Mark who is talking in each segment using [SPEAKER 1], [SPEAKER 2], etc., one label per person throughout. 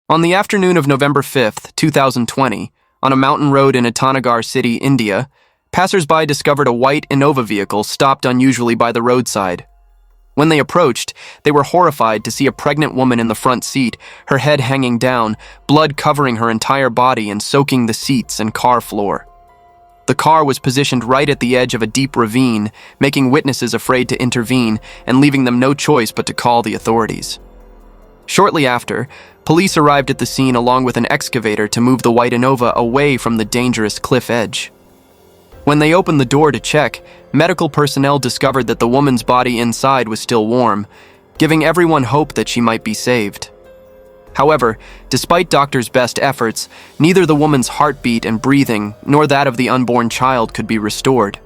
[SPEAKER 1] On the afternoon of November 5th, 2020, on a mountain road in Itanagar City, India, passers-by discovered a white Innova vehicle stopped unusually by the roadside. When they approached, they were horrified to see a pregnant woman in the front seat, her head hanging down, blood covering her entire body and soaking the seats and car floor. The car was positioned right at the edge of a deep ravine, making witnesses afraid to intervene and leaving them no choice but to call the authorities. Shortly after, police arrived at the scene along with an excavator to move the white Innova away from the dangerous cliff edge. When they opened the door to check, medical personnel discovered that the woman's body inside was still warm, giving everyone hope that she might be saved. However, despite doctors' best efforts, neither the woman's heartbeat and breathing nor that of the unborn child could be restored.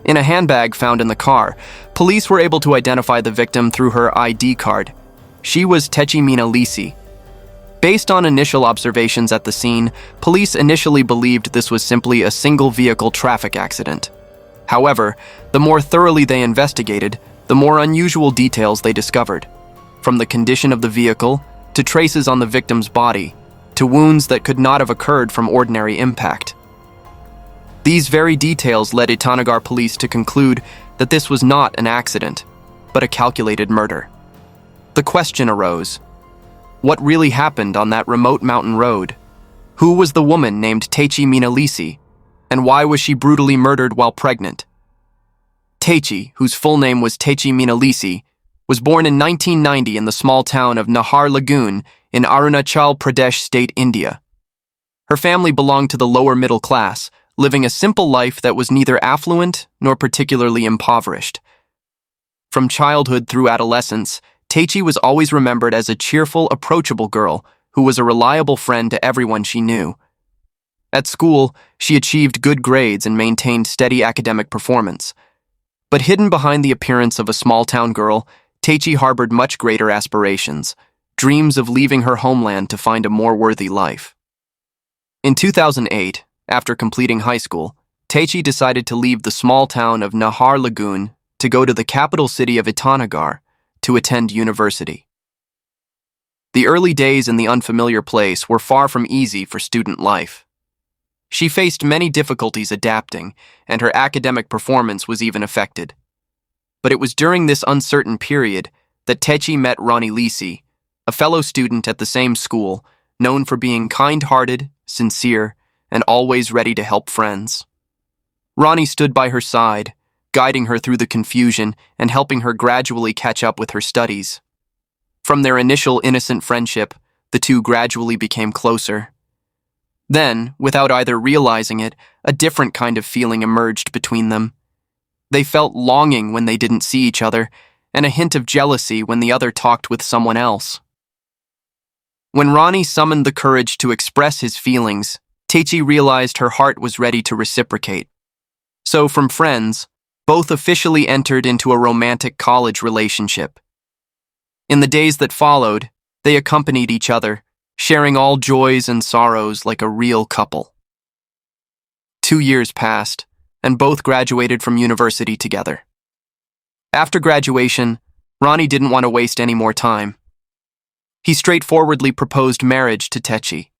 [SPEAKER 1] In a handbag found in the car, police were able to identify the victim through her ID card. She was Teci Mina Lisi. Based on initial observations at the scene, police initially believed this was simply a single-vehicle traffic accident. However, the more thoroughly they investigated, the more unusual details they discovered. From the condition of the vehicle, to traces on the victim's body, to wounds that could not have occurred from ordinary impact. These very details led Itanagar police to conclude that this was not an accident, but a calculated murder. The question arose: what really happened on that remote mountain road? Who was the woman named Teci Mina Lisi, and why was she brutally murdered while pregnant? Teci, whose full name was Teci Mina Lisi, was born in 1990 in the small town of Nahar Lagoon in Arunachal Pradesh State, India. Her family belonged to the lower middle class, living a simple life that was neither affluent nor particularly impoverished. From childhood through adolescence, Teci was always remembered as a cheerful, approachable girl who was a reliable friend to everyone she knew. At school, she achieved good grades and maintained steady academic performance. But hidden behind the appearance of a small-town girl, Teci harbored much greater aspirations, dreams of leaving her homeland to find a more worthy life. In 2008, after completing high school, Teci decided to leave the small town of Nahar Lagoon to go to the capital city of Itanagar to attend university. The early days in the unfamiliar place were far from easy for student life. She faced many difficulties adapting, and her academic performance was even affected. But it was during this uncertain period that Teci met Ronnie Lisi, a fellow student at the same school, known for being kind-hearted, sincere, and always ready to help friends. Ronnie stood by her side, guiding her through the confusion and helping her gradually catch up with her studies. From their initial innocent friendship, the two gradually became closer. Then, without either realizing it, a different kind of feeling emerged between them. They felt longing when they didn't see each other, and a hint of jealousy when the other talked with someone else. When Ronnie summoned the courage to express his feelings, Teci realized her heart was ready to reciprocate. So, from friends, both officially entered into a romantic college relationship. In the days that followed, they accompanied each other, sharing all joys and sorrows like a real couple. 2 years passed, and both graduated from university together. After graduation, Ronnie didn't want to waste any more time. He straightforwardly proposed marriage to Teci.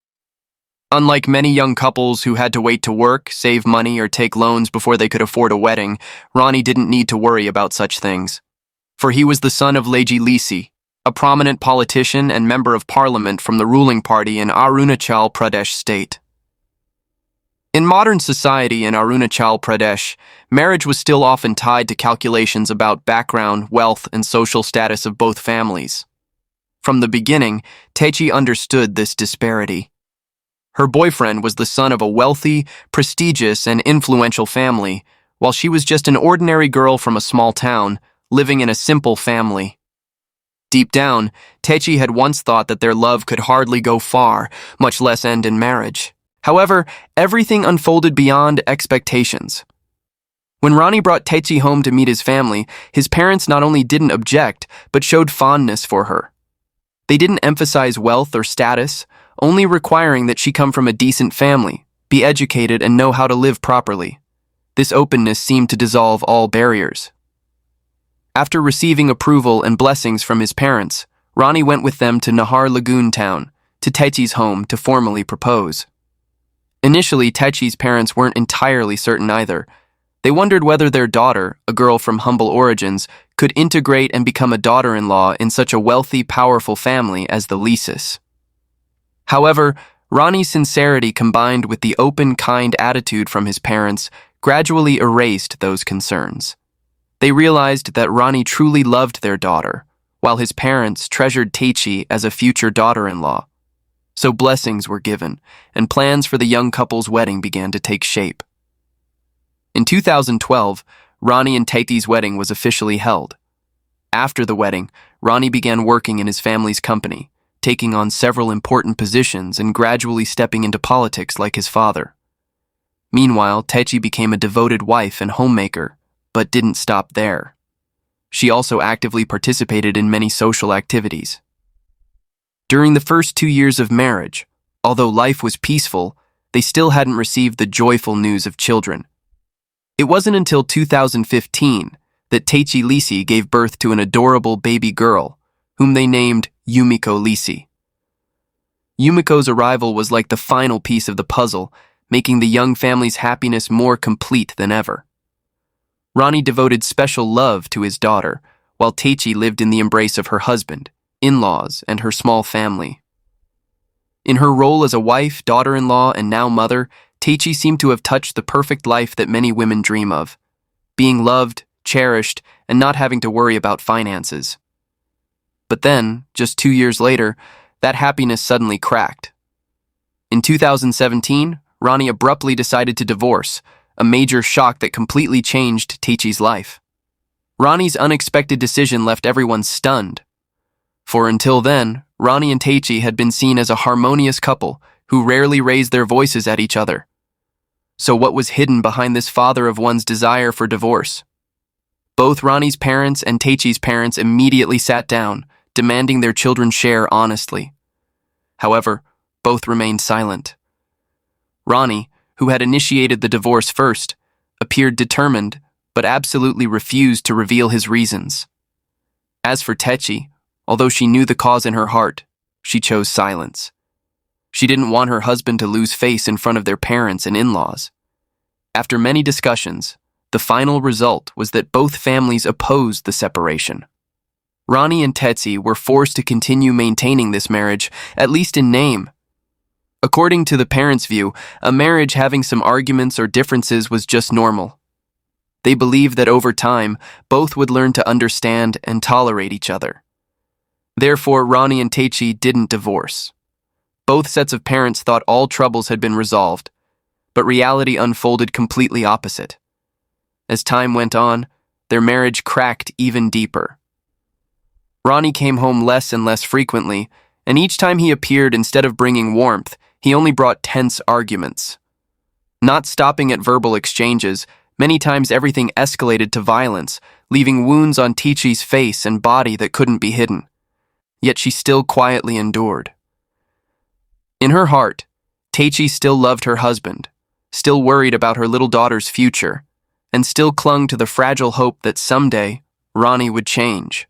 [SPEAKER 1] Unlike many young couples who had to wait to work, save money, or take loans before they could afford a wedding, Ronnie didn't need to worry about such things. For he was the son of Lisi, a prominent politician and member of parliament from the ruling party in Arunachal Pradesh state. In modern society in Arunachal Pradesh, marriage was still often tied to calculations about background, wealth, and social status of both families. From the beginning, Teci understood this disparity. Her boyfriend was the son of a wealthy, prestigious, and influential family, while she was just an ordinary girl from a small town, living in a simple family. Deep down, Teci had once thought that their love could hardly go far, much less end in marriage. However, everything unfolded beyond expectations. When Ronnie brought Teci home to meet his family, his parents not only didn't object, but showed fondness for her. They didn't emphasize wealth or status, only requiring that she come from a decent family, be educated, and know how to live properly. This openness seemed to dissolve all barriers. After receiving approval and blessings from his parents, Ronnie went with them to Nahar Lagoon town to Teci's home to formally propose. Initially, Teci's parents weren't entirely certain either. They wondered whether their daughter, a girl from humble origins, could integrate and become a daughter-in-law in such a wealthy, powerful family as the Lisis. However, Ronnie's sincerity combined with the open, kind attitude from his parents gradually erased those concerns. They realized that Ronnie truly loved their daughter, while his parents treasured Teci as a future daughter-in-law. So blessings were given, and plans for the young couple's wedding began to take shape. In 2012, Ronnie and Teci's wedding was officially held. After the wedding, Ronnie began working in his family's company, taking on several important positions and gradually stepping into politics like his father. Meanwhile, Teci became a devoted wife and homemaker, but didn't stop there. She also actively participated in many social activities. During the first 2 years of marriage, although life was peaceful, they still hadn't received the joyful news of children. It wasn't until 2015 that Teci Lisi gave birth to an adorable baby girl, whom they named Yumiko Lisi. Yumiko's arrival was like the final piece of the puzzle, making the young family's happiness more complete than ever. Ronnie devoted special love to his daughter, while Teci lived in the embrace of her husband, in-laws, and her small family. In her role as a wife, daughter-in-law, and now mother, Teci seemed to have touched the perfect life that many women dream of, being loved, cherished, and not having to worry about finances. But then, just 2 years later, that happiness suddenly cracked. In 2017, Ronnie abruptly decided to divorce, a major shock that completely changed Teci's life. Ronnie's unexpected decision left everyone stunned. For until then, Ronnie and Teci had been seen as a harmonious couple who rarely raised their voices at each other. So what was hidden behind this father of one's desire for divorce? Both Ronnie's parents and Teci's parents immediately sat down, demanding their children share honestly. However, both remained silent. Ronnie, who had initiated the divorce first, appeared determined, but absolutely refused to reveal his reasons. As for Teci, although she knew the cause in her heart, she chose silence. She didn't want her husband to lose face in front of their parents and in-laws. After many discussions, the final result was that both families opposed the separation. Ronnie and Teci were forced to continue maintaining this marriage, at least in name. According to the parents' view, a marriage having some arguments or differences was just normal. They believed that over time, both would learn to understand and tolerate each other. Therefore, Ronnie and Teci didn't divorce. Both sets of parents thought all troubles had been resolved, but reality unfolded completely opposite. As time went on, their marriage cracked even deeper. Ronnie came home less and less frequently, and each time he appeared, instead of bringing warmth, he only brought tense arguments. Not stopping at verbal exchanges, many times everything escalated to violence, leaving wounds on Teci's face and body that couldn't be hidden. Yet she still quietly endured. In her heart, Teci still loved her husband, still worried about her little daughter's future, and still clung to the fragile hope that someday Ronnie would change.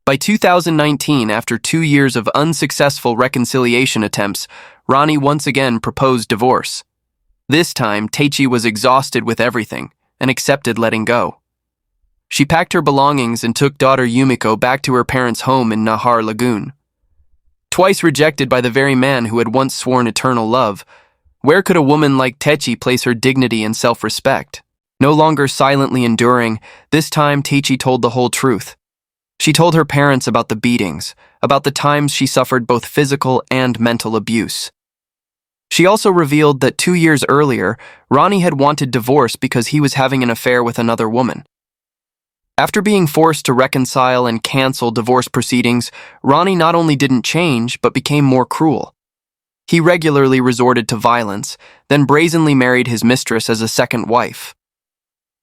[SPEAKER 1] By 2019, after 2 years of unsuccessful reconciliation attempts, Ronnie once again proposed divorce. This time, Teci was exhausted with everything and accepted letting go. She packed her belongings and took daughter Yumiko back to her parents' home in Nahar Lagoon. Twice rejected by the very man who had once sworn eternal love, where could a woman like Teci place her dignity and self-respect? No longer silently enduring, this time Teci told the whole truth. She told her parents about the beatings, about the times she suffered both physical and mental abuse. She also revealed that 2 years earlier, Ronnie had wanted divorce because he was having an affair with another woman. After being forced to reconcile and cancel divorce proceedings, Ronnie not only didn't change, but became more cruel. He regularly resorted to violence, then brazenly married his mistress as a second wife.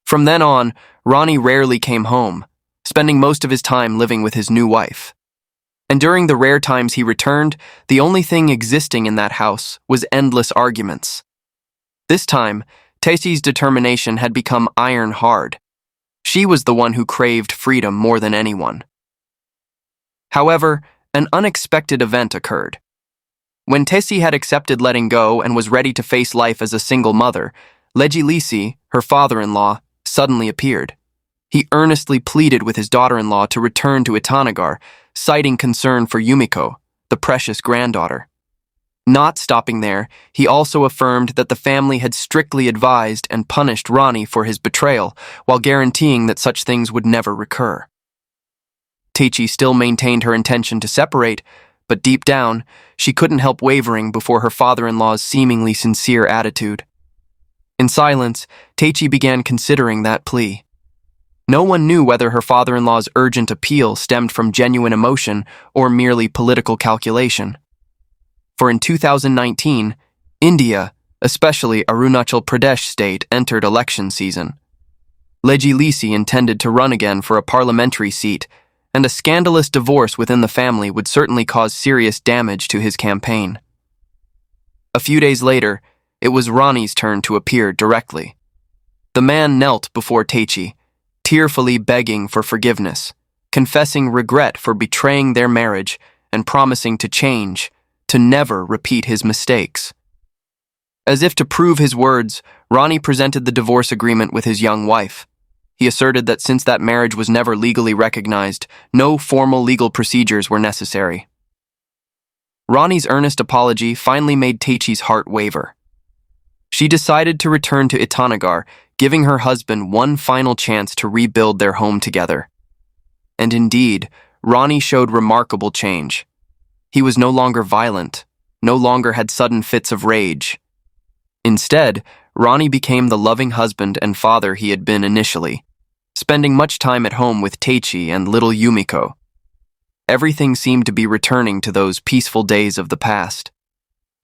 [SPEAKER 1] From then on, Ronnie rarely came home, spending most of his time living with his new wife. And during the rare times he returned, the only thing existing in that house was endless arguments. This time, Teci's determination had become iron hard. She was the one who craved freedom more than anyone. However, an unexpected event occurred. When Teci had accepted letting go and was ready to face life as a single mother, Lisi, her father-in-law, suddenly appeared. He earnestly pleaded with his daughter-in-law to return to Itanagar, citing concern for Yumiko, the precious granddaughter. Not stopping there, he also affirmed that the family had strictly advised and punished Ronnie for his betrayal, while guaranteeing that such things would never recur. Teci still maintained her intention to separate, but deep down, she couldn't help wavering before her father-in-law's seemingly sincere attitude. In silence, Teci began considering that plea. No one knew whether her father-in-law's urgent appeal stemmed from genuine emotion or merely political calculation. For in 2019, India, especially Arunachal Pradesh state, entered election season. Lisi intended to run again for a parliamentary seat, and a scandalous divorce within the family would certainly cause serious damage to his campaign. A few days later, it was Ronnie's turn to appear directly. The man knelt before Teci, tearfully begging for forgiveness, confessing regret for betraying their marriage and promising to change, to never repeat his mistakes. As if to prove his words, Ronnie presented the divorce agreement with his young wife. He asserted that since that marriage was never legally recognized, no formal legal procedures were necessary. Ronnie's earnest apology finally made Teci's heart waver. She decided to return to Itanagar, giving her husband one final chance to rebuild their home together. And indeed, Ronnie showed remarkable change. He was no longer violent, no longer had sudden fits of rage. Instead, Ronnie became the loving husband and father he had been initially, spending much time at home with Teci and little Yumiko. Everything seemed to be returning to those peaceful days of the past.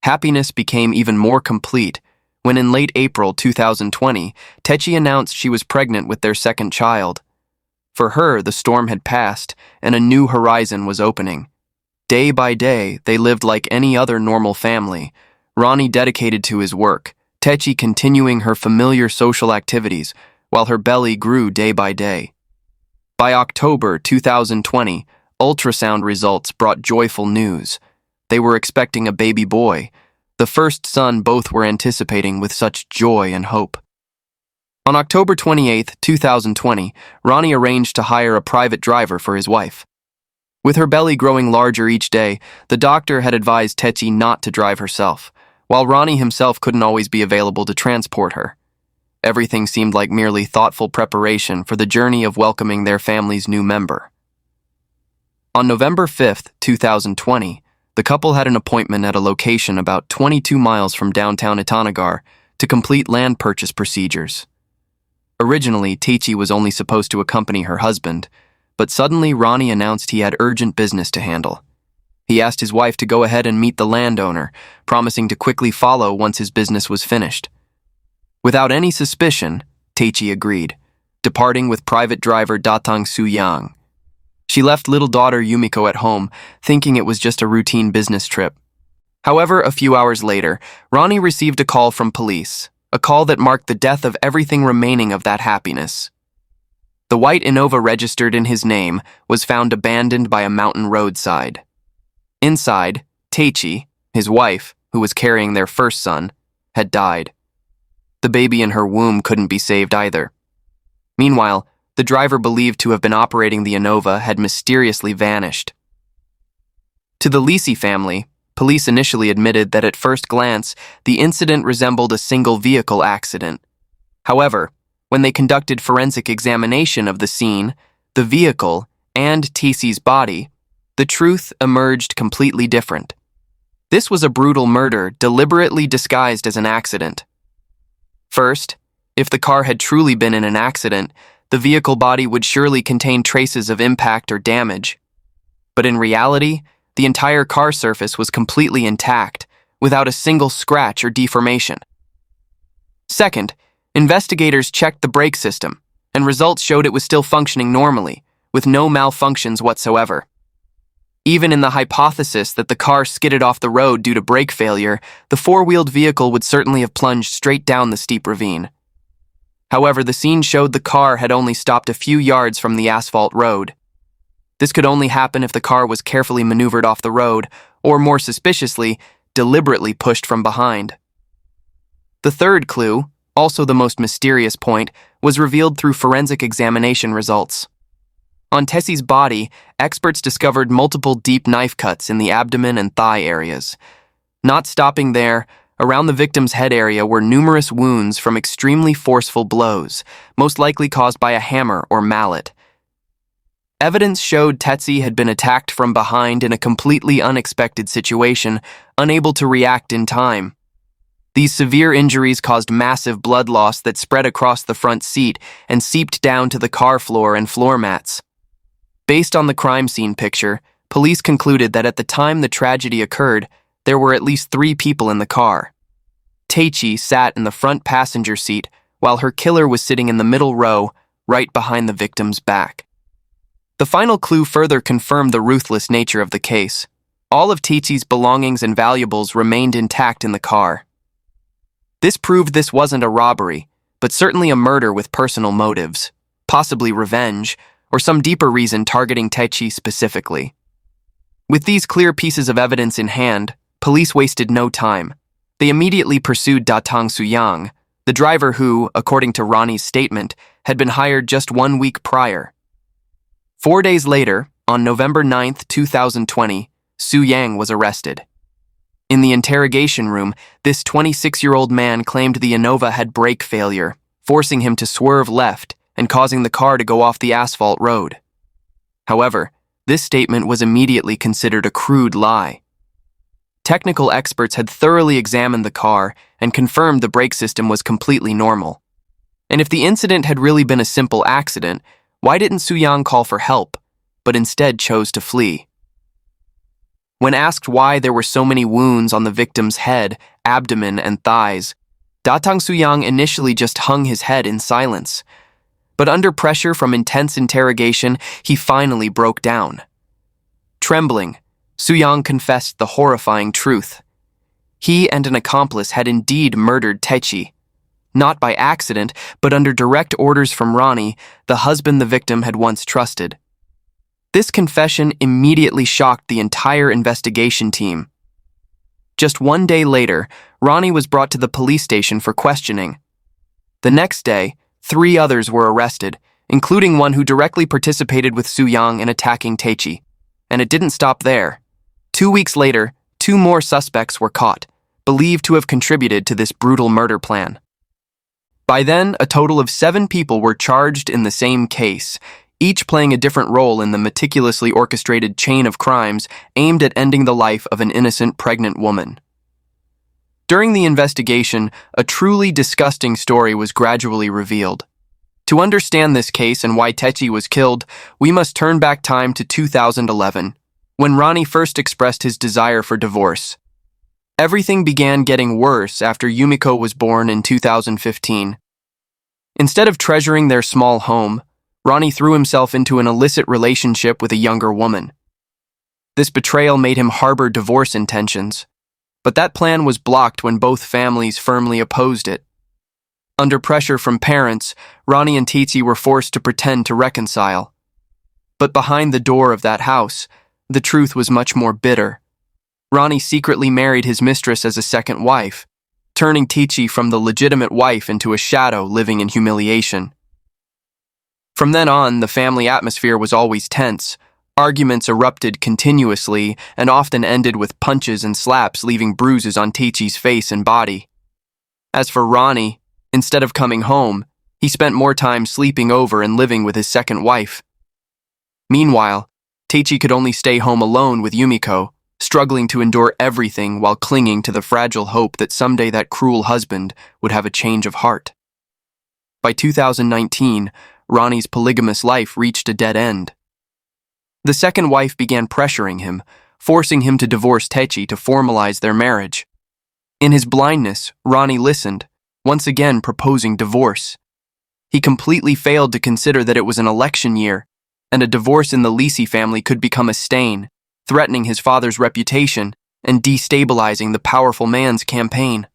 [SPEAKER 1] Happiness became even more complete when in late April 2020, Teci announced she was pregnant with their second child. For her, the storm had passed and a new horizon was opening. Day by day, they lived like any other normal family, Ronnie dedicated to his work, Teci continuing her familiar social activities, while her belly grew day by day. By October 2020, ultrasound results brought joyful news. They were expecting a baby boy, the first son both were anticipating with such joy and hope. On October 28, 2020, Ronnie arranged to hire a private driver for his wife. With her belly growing larger each day, the doctor had advised Teci not to drive herself, while Ronnie himself couldn't always be available to transport her. Everything seemed like merely thoughtful preparation for the journey of welcoming their family's new member. On November 5, 2020, the couple had an appointment at a location about 22 miles from downtown Itanagar to complete land purchase procedures. Originally, Teci was only supposed to accompany her husband, but suddenly Ronnie announced he had urgent business to handle. He asked his wife to go ahead and meet the landowner, promising to quickly follow once his business was finished. Without any suspicion, Teci agreed, departing with private driver Datang Suyang. She left little daughter Yumiko at home, thinking it was just a routine business trip. However, a few hours later, Ronnie received a call from police, a call that marked the death of everything remaining of that happiness. The white Innova registered in his name was found abandoned by a mountain roadside. Inside, Teci, his wife, who was carrying their first son, had died. The baby in her womb couldn't be saved either. Meanwhile, the driver believed to have been operating the Innova had mysteriously vanished. To the Lisi family, police initially admitted that at first glance, the incident resembled a single vehicle accident. However, when they conducted forensic examination of the scene, the vehicle, and Teci's body, the truth emerged completely different. This was a brutal murder deliberately disguised as an accident. First, if the car had truly been in an accident, the vehicle body would surely contain traces of impact or damage. But in reality, the entire car surface was completely intact, without a single scratch or deformation. Second, investigators checked the brake system, and results showed it was still functioning normally, with no malfunctions whatsoever. Even in the hypothesis that the car skidded off the road due to brake failure, the four-wheeled vehicle would certainly have plunged straight down the steep ravine. However, the scene showed the car had only stopped a few yards from the asphalt road. This could only happen if the car was carefully maneuvered off the road, or more suspiciously, deliberately pushed from behind. The third clue, also the most mysterious point, was revealed through forensic examination results. On Teci's body, experts discovered multiple deep knife cuts in the abdomen and thigh areas. Not stopping there, around the victim's head area were numerous wounds from extremely forceful blows, most likely caused by a hammer or mallet. Evidence showed Teci had been attacked from behind in a completely unexpected situation, unable to react in time. These severe injuries caused massive blood loss that spread across the front seat and seeped down to the car floor and floor mats. Based on the crime scene picture, police concluded that at the time the tragedy occurred, there were at least 3 people in the car. Teci sat in the front passenger seat, while her killer was sitting in the middle row, right behind the victim's back. The final clue further confirmed the ruthless nature of the case. All of Teci's belongings and valuables remained intact in the car. This proved this wasn't a robbery, but certainly a murder with personal motives, possibly revenge, or some deeper reason targeting Teci specifically. With these clear pieces of evidence in hand, police wasted no time. They immediately pursued Datang Suyang, the driver who, according to Ronnie's statement, had been hired just 1 week prior. 4 days later, on November 9, 2020, Suyang was arrested. In the interrogation room, this 26-year-old man claimed the Innova had brake failure, forcing him to swerve left and causing the car to go off the asphalt road. However, this statement was immediately considered a crude lie. Technical experts had thoroughly examined the car and confirmed the brake system was completely normal. And if the incident had really been a simple accident, why didn't Suyang call for help, but instead chose to flee? When asked why there were so many wounds on the victim's head, abdomen, and thighs, Datang Suyang initially just hung his head in silence. But under pressure from intense interrogation, he finally broke down. Trembling, Suyang confessed the horrifying truth. He and an accomplice had indeed murdered Teci. Not by accident, but under direct orders from Ronnie, the husband the victim had once trusted. This confession immediately shocked the entire investigation team. Just 1 day later, Ronnie was brought to the police station for questioning. The next day, 3 others were arrested, including one who directly participated with Suyang in attacking Teci. And it didn't stop there. 2 weeks later, 2 more suspects were caught, believed to have contributed to this brutal murder plan. By then, a total of 7 people were charged in the same case, each playing a different role in the meticulously orchestrated chain of crimes aimed at ending the life of an innocent pregnant woman. During the investigation, a truly disgusting story was gradually revealed. To understand this case and why Teci was killed, we must turn back time to 2011, when Ronnie first expressed his desire for divorce. Everything began getting worse after Yumiko was born in 2015. Instead of treasuring their small home, Ronnie threw himself into an illicit relationship with a younger woman. This betrayal made him harbor divorce intentions, but that plan was blocked when both families firmly opposed it. Under pressure from parents, Ronnie and Teci were forced to pretend to reconcile. But behind the door of that house, the truth was much more bitter. Ronnie secretly married his mistress as a second wife, turning Teci from the legitimate wife into a shadow living in humiliation. From then on, the family atmosphere was always tense. Arguments erupted continuously and often ended with punches and slaps, leaving bruises on Teci's face and body. As for Ronnie, instead of coming home, he spent more time sleeping over and living with his second wife. Meanwhile, Teci could only stay home alone with Yumiko, struggling to endure everything while clinging to the fragile hope that someday that cruel husband would have a change of heart. By 2019, Ronnie's polygamous life reached a dead end. The second wife began pressuring him, forcing him to divorce Teci to formalize their marriage. In his blindness, Ronnie listened, once again proposing divorce. He completely failed to consider that it was an election year, and a divorce in the Lisi family could become a stain, threatening his father's reputation and destabilizing the powerful man's campaign.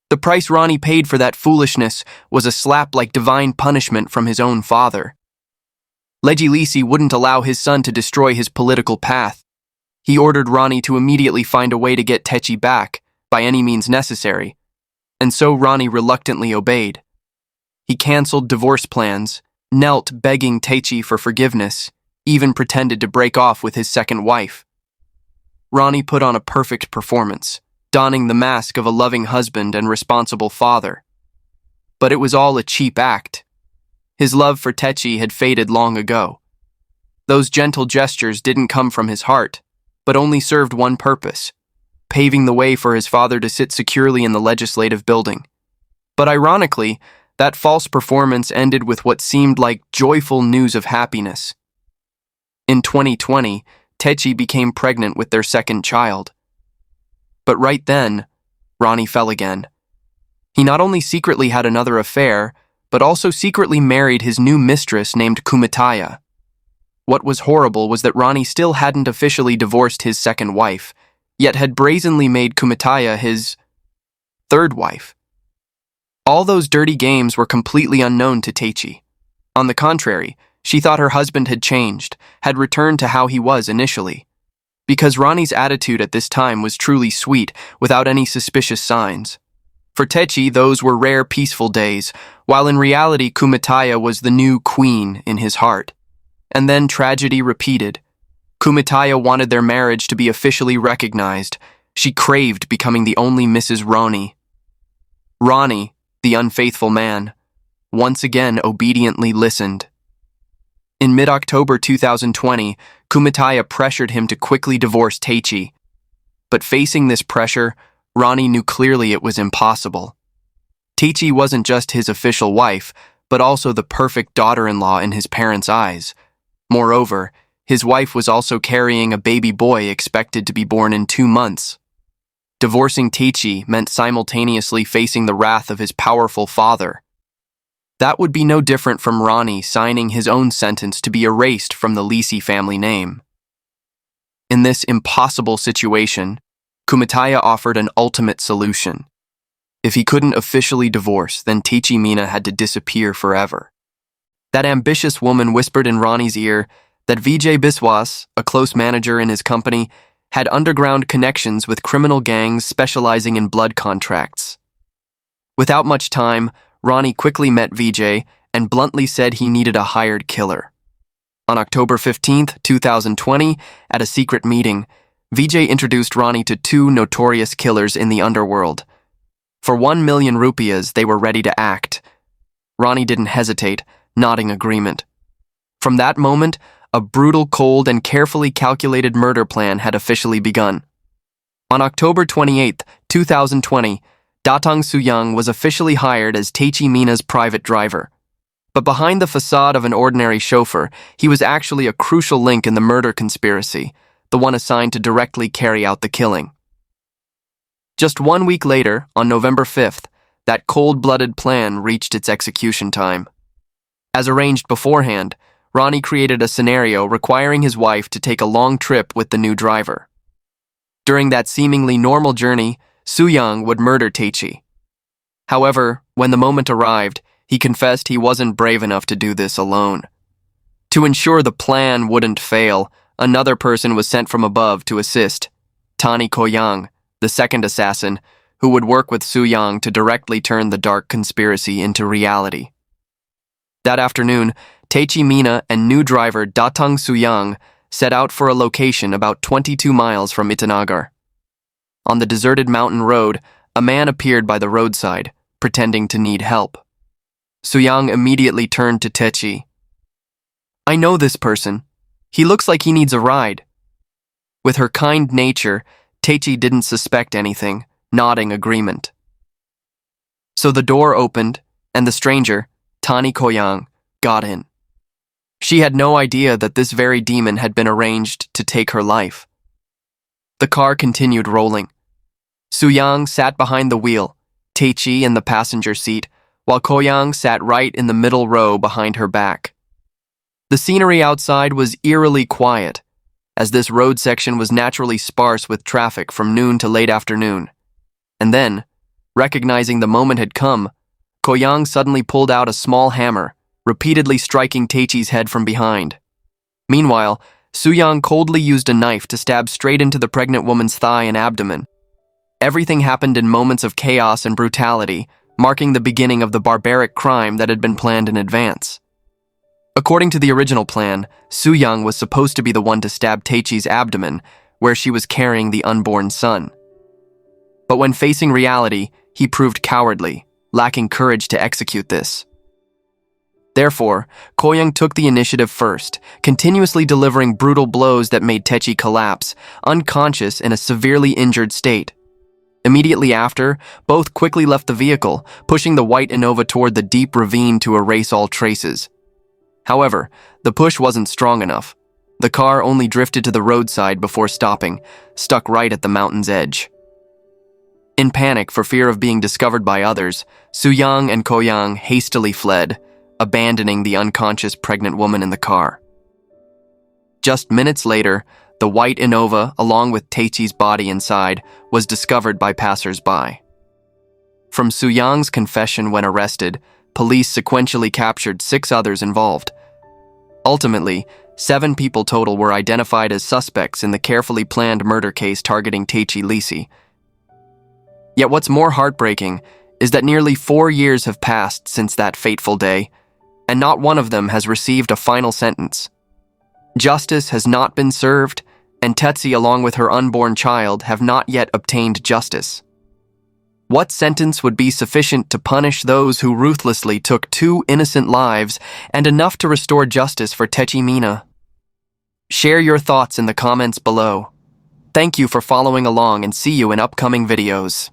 [SPEAKER 1] The price Ronnie paid for that foolishness was a slap like divine punishment from his own father. Lisi wouldn't allow his son to destroy his political path. He ordered Ronnie to immediately find a way to get Teci back, by any means necessary, and so Ronnie reluctantly obeyed. He cancelled divorce plans, knelt begging Teci for forgiveness, even pretended to break off with his second wife. Ronnie put on a perfect performance, donning the mask of a loving husband and responsible father. But it was all a cheap act. His love for Teci had faded long ago. Those gentle gestures didn't come from his heart, but only served one purpose: paving the way for his father to sit securely in the legislative building. But ironically, that false performance ended with what seemed like joyful news of happiness. In 2020, Teci became pregnant with their second child. But right then, Ronnie fell again. He not only secretly had another affair, but also secretly married his new mistress named Kumitaya. What was horrible was that Ronnie still hadn't officially divorced his second wife, yet had brazenly made Kumitaya his third wife. All those dirty games were completely unknown to Teci. On the contrary, she thought her husband had changed, had returned to how he was initially. Because Ronnie's attitude at this time was truly sweet, without any suspicious signs. For Teci, those were rare peaceful days, while in reality Kumitaya was the new queen in his heart. And then tragedy repeated. Kumitaya wanted their marriage to be officially recognized. She craved becoming the only Mrs. Ronnie. Ronnie, the unfaithful man, once again obediently listened. In mid-October 2020, Kumitaya pressured him to quickly divorce Teci. But facing this pressure, Ronnie knew clearly it was impossible. Teci wasn't just his official wife, but also the perfect daughter-in-law in his parents' eyes. Moreover, his wife was also carrying a baby boy expected to be born in 2 months. Divorcing Teci meant simultaneously facing the wrath of his powerful father. That would be no different from Ronnie signing his own sentence to be erased from the Lisi family name. In this impossible situation, Kumitaya offered an ultimate solution. If he couldn't officially divorce, then Teci Mina had to disappear forever. That ambitious woman whispered in Ronnie's ear that Vijay Biswas, a close manager in his company, had underground connections with criminal gangs specializing in blood contracts. Without much time, Ronnie quickly met Vijay and bluntly said he needed a hired killer. On October 15, 2020, at a secret meeting, Vijay introduced Ronnie to 2 notorious killers in the underworld. For 1 million rupees, they were ready to act. Ronnie didn't hesitate, nodding agreement. From that moment, a brutal, cold, and carefully calculated murder plan had officially begun. On October 28, 2020, Datang Suyang was officially hired as Teci Mina's private driver. But behind the facade of an ordinary chauffeur, he was actually a crucial link in the murder conspiracy, the one assigned to directly carry out the killing. Just 1 week later, on November 5th, that cold-blooded plan reached its execution time. As arranged beforehand, Ronnie created a scenario requiring his wife to take a long trip with the new driver. During that seemingly normal journey, Suyang would murder Teci. However, when the moment arrived, he confessed he wasn't brave enough to do this alone. To ensure the plan wouldn't fail, another person was sent from above to assist, Tani Koyang, the second assassin, who would work with Suyang to directly turn the dark conspiracy into reality. That afternoon, Teci Mina and new driver Datang Suyang set out for a location about 22 miles from Itanagar. On the deserted mountain road, a man appeared by the roadside, pretending to need help. Suyang immediately turned to Teci. "I know this person. He looks like he needs a ride." With her kind nature, Teci didn't suspect anything, nodding agreement. So the door opened, and the stranger, Tani Koyang, got in. She had no idea that this very demon had been arranged to take her life. The car continued rolling. Suyang sat behind the wheel, Teci in the passenger seat, while Koyang sat right in the middle row behind her back. The scenery outside was eerily quiet, as this road section was naturally sparse with traffic from noon to late afternoon. And then, recognizing the moment had come, Koyang suddenly pulled out a small hammer, repeatedly striking Teci's head from behind. Meanwhile, Soo-young coldly used a knife to stab straight into the pregnant woman's thigh and abdomen. Everything happened in moments of chaos and brutality, marking the beginning of the barbaric crime that had been planned in advance. According to the original plan, Soo-young was supposed to be the one to stab Teci's abdomen, where she was carrying the unborn son. But when facing reality, he proved cowardly, lacking courage to execute this. Therefore, Ko-young took the initiative first, continuously delivering brutal blows that made Teci collapse, unconscious in a severely injured state. Immediately after, both quickly left the vehicle, pushing the white Innova toward the deep ravine to erase all traces. However, the push wasn't strong enough. The car only drifted to the roadside before stopping, stuck right at the mountain's edge. In panic for fear of being discovered by others, Soo-young and Ko-young hastily fled, abandoning the unconscious pregnant woman in the car. Just minutes later, the white Innova, along with Teci's body inside, was discovered by passers-by. From Soo-young's confession when arrested, police sequentially captured 6 others involved. Ultimately, 7 people total were identified as suspects in the carefully planned murder case targeting Teci Lisi. Yet what's more heartbreaking is that nearly 4 years have passed since that fateful day, and not one of them has received a final sentence. Justice has not been served, and Teci, along with her unborn child, have not yet obtained justice. What sentence would be sufficient to punish those who ruthlessly took 2 innocent lives and enough to restore justice for Teci Mina? Share your thoughts in the comments below. Thank you for following along and see you in upcoming videos.